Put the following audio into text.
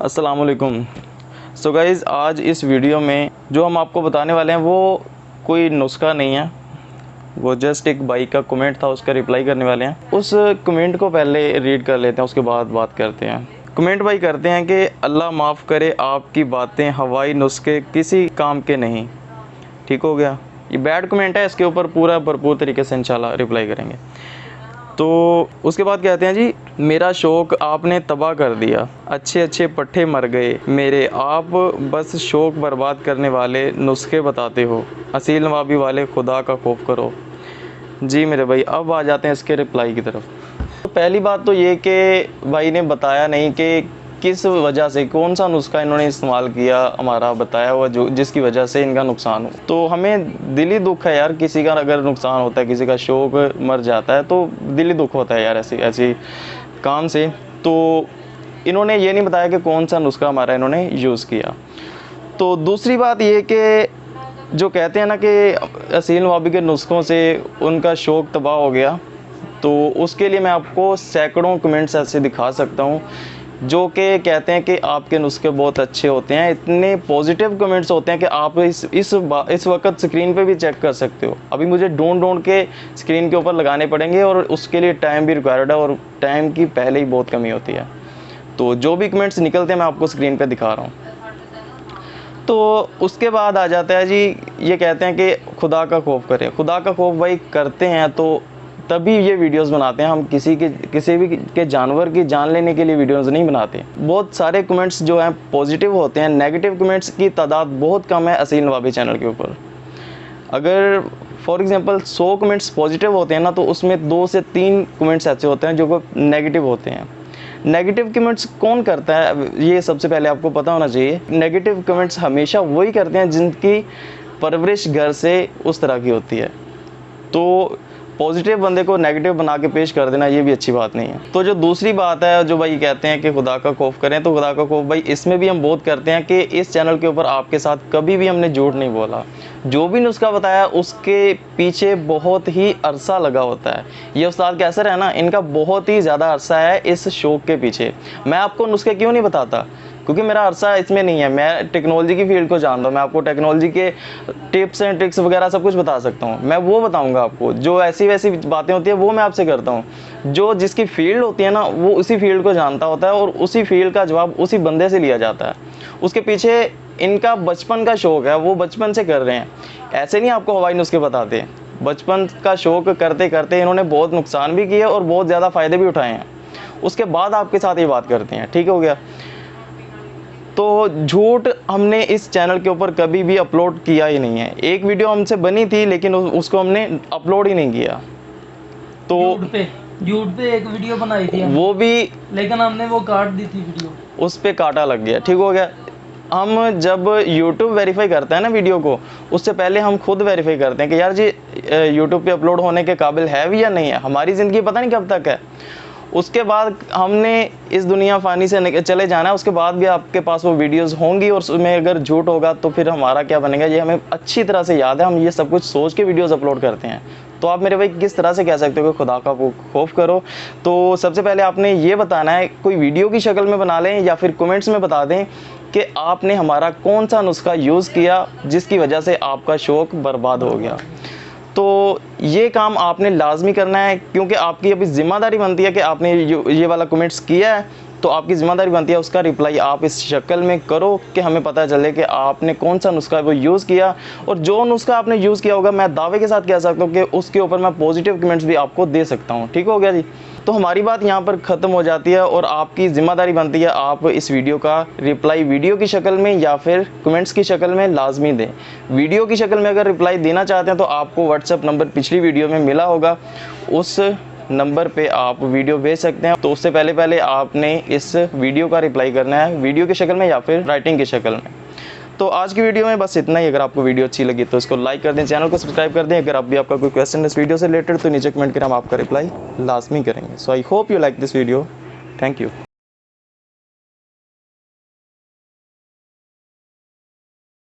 अस्सलाम वालेकुम। So guys, आज इस वीडियो में जो हम आपको बताने वाले हैं वो कोई नुस्खा नहीं है, वो जस्ट एक भाई का कमेंट था, उसका रिप्लाई करने वाले हैं। उस कमेंट को पहले रीड कर लेते हैं, उसके बाद बात करते हैं। कमेंट भाई करते हैं कि अल्लाह माफ़ करे आपकी बातें हवाई नुस्खे किसी काम के नहीं। ठीक हो गया, ये बैड कमेंट है, इसके ऊपर पूरा भरपूर तरीके से इंशाल्लाह रिप्लाई करेंगे। तो उसके बाद कहते हैं जी, मेरा शौक़ आपने तबाह कर दिया, अच्छे अच्छे पट्ठे मर गए मेरे, आप बस शौक़ बर्बाद करने वाले नुस्खे बताते हो, असील नवाबी वाले खुदा का खौफ करो। जी मेरे भाई, अब आ जाते हैं इसके रिप्लाई की तरफ। तो पहली बात तो ये कि भाई ने बताया नहीं कि किस वजह से, कौन सा नुस्खा इन्होंने इस्तेमाल किया, हमारा बताया हुआ जो जिसकी वजह से इनका नुकसान हो। तो हमें दिली दुख है यार, किसी का अगर नुकसान होता है, किसी का शौक़ मर जाता है तो दिली दुख होता है यार ऐसी काम से। तो इन्होंने ये नहीं बताया कि कौन सा नुस्खा हमारा इन्होंने यूज़ किया। तो दूसरी बात ये कि जो कहते हैं ना कि असील नवाबी के नुस्खों से उनका शौक़ तबाह हो गया, तो उसके लिए मैं आपको सैकड़ों कमेंट्स ऐसे दिखा सकता हूँ जो कि कहते हैं कि आपके नुस्खे बहुत अच्छे होते हैं। इतने पॉजिटिव कमेंट्स होते हैं कि आप इस वक्त स्क्रीन पे भी चेक कर सकते हो। अभी मुझे ढूंढ के स्क्रीन के ऊपर लगाने पड़ेंगे और उसके लिए टाइम भी रिक्वायर्ड है, और टाइम की पहले ही बहुत कमी होती है। तो जो भी कमेंट्स निकलते हैं मैं आपको स्क्रीन पर दिखा रहा हूँ। तो उसके बाद आ जाता है जी, ये कहते हैं कि खुदा का खौफ करें। खुदा का खौफ भाई करते हैं तो तभी ये वीडियोस बनाते हैं। हम किसी भी के जानवर की जान लेने के लिए वीडियोस नहीं बनाते। बहुत सारे कमेंट्स जो हैं पॉजिटिव होते हैं, नेगेटिव कमेंट्स की तादाद बहुत कम है असील नवाबी चैनल के ऊपर। अगर फॉर एग्जांपल 100 कमेंट्स पॉजिटिव होते हैं ना, तो उसमें 2 से 3 कमेंट्स ऐसे होते हैं जो नेगेटिव होते हैं। नेगेटिव कमेंट्स कौन करता है, ये सबसे पहले आपको पता होना चाहिए। नेगेटिव कमेंट्स हमेशा वही करते हैं जिनकी परवरिश घर से उस तरह की होती है। तो पॉजिटिव बंदे को नेगेटिव बना के पेश कर देना, ये भी अच्छी बात नहीं है। तो जो दूसरी बात है, जो भाई कहते हैं कि खुदा का खौफ करें, तो खुदा का खौफ भाई इसमें भी हम बहुत करते हैं कि इस चैनल के ऊपर आपके साथ कभी भी हमने झूठ नहीं बोला। जो भी नुस्खा बताया उसके पीछे बहुत ही अरसा लगा होता है। ये उस्ताद कैसर है ना, इनका बहुत ही ज़्यादा अरसा है इस शौक़ के पीछे। मैं आपको नुस्खे क्यों नहीं बताता, क्योंकि मेरा अरसा इसमें नहीं है। मैं टेक्नोलॉजी की फील्ड को जानता हूँ, मैं आपको टेक्नोलॉजी के टिप्स एंड ट्रिक्स वगैरह सब कुछ बता सकता हूँ। मैं वो बताऊँगा आपको, जो ऐसी वैसी बातें होती है वो मैं आपसे करता हूँ। जो जिसकी फील्ड होती है ना, वो उसी फील्ड को जानता होता है और उसी फील्ड का जवाब उसी बंदे से लिया जाता है। उसके पीछे इनका बचपन का शौक़ है, वो बचपन से कर रहे हैं। ऐसे नहीं आपको हवाई नुस्खे बताते। बचपन का शौक़ करते करते इन्होंने बहुत नुकसान भी किए और बहुत ज़्यादा फ़ायदे भी उठाए हैं। उसके बाद आपके साथ ये बात करते हैं। ठीक हो गया। तो झूठ हमने इस चैनल के ऊपर कभी भी अपलोड किया ही नहीं है। एक वीडियो हमसे बनी थी लेकिन उसको हमने अपलोड ही नहीं किया। तो झूठ पे एक वीडियो बनाई थी वो भी, लेकिन हमने वो काट दी थी वीडियो, उस पे काटा लग गया। ठीक हो गया। हम जब YouTube वेरीफाई करते हैं ना वीडियो को, उससे पहले हम खुद वेरीफाई करते हैं कि यार जी YouTube पे अपलोड होने के काबिल है भी या नहीं है। हमारी ज़िंदगी पता नहीं कब तक है। उसके बाद हमने इस दुनिया फ़ानी से चले जाना है। उसके बाद भी आपके पास वो वीडियोस होंगी और उसमें अगर झूठ होगा तो फिर हमारा क्या बनेगा, ये हमें अच्छी तरह से याद है। हम ये सब कुछ सोच के वीडियोस अपलोड करते हैं। तो आप मेरे भाई किस तरह से कह सकते हो कि खुदा का खौफ करो। तो सबसे पहले आपने ये बताना है, कोई वीडियो की शक्ल में बना लें या फिर कमेंट्स में बता दें कि आपने हमारा कौन सा नुस्खा यूज़ किया जिसकी वजह से आपका शौक़ बर्बाद हो गया। तो ये काम आपने लाजमी करना है, क्योंकि आपकी अभी ज़िम्मेदारी बनती है कि आपने ये वाला कमेंट्स किया है, तो आपकी ज़िम्मेदारी बनती है उसका रिप्लाई आप इस शक्ल में करो कि हमें पता चले कि आपने कौन सा नुस्खा वो यूज़ किया। और जो नुस्खा आपने यूज़ किया होगा, मैं दावे के साथ कह सकता हूँ कि उसके ऊपर मैं पॉजिटिव कमेंट्स भी आपको दे सकता हूँ। ठीक हो गया जी। तो हमारी बात यहाँ पर ख़त्म हो जाती है और आपकी ज़िम्मेदारी बनती है आप इस वीडियो का रिप्लाई वीडियो की शक्ल में या फिर कमेंट्स की शक्ल में लाजमी दें। वीडियो की शक्ल में अगर रिप्लाई देना चाहते हैं तो आपको व्हाट्सएप नंबर पिछली वीडियो में मिला होगा, उस नंबर पे आप वीडियो भेज सकते हैं। तो उससे पहले आपने इस वीडियो का रिप्लाई करना है वीडियो की शक्ल में या फिर राइटिंग की शक्ल में। तो आज की वीडियो में बस इतना ही। अगर आपको वीडियो अच्छी लगी तो इसको लाइक कर दें, चैनल को सब्सक्राइब कर दें। अगर आपका कोई क्वेश्चन इस वीडियो से रिलेटेड तो नीचे कमेंट करें, हम आपका रिप्लाई लाजमी करेंगे। So I hope you like this video. Thank you.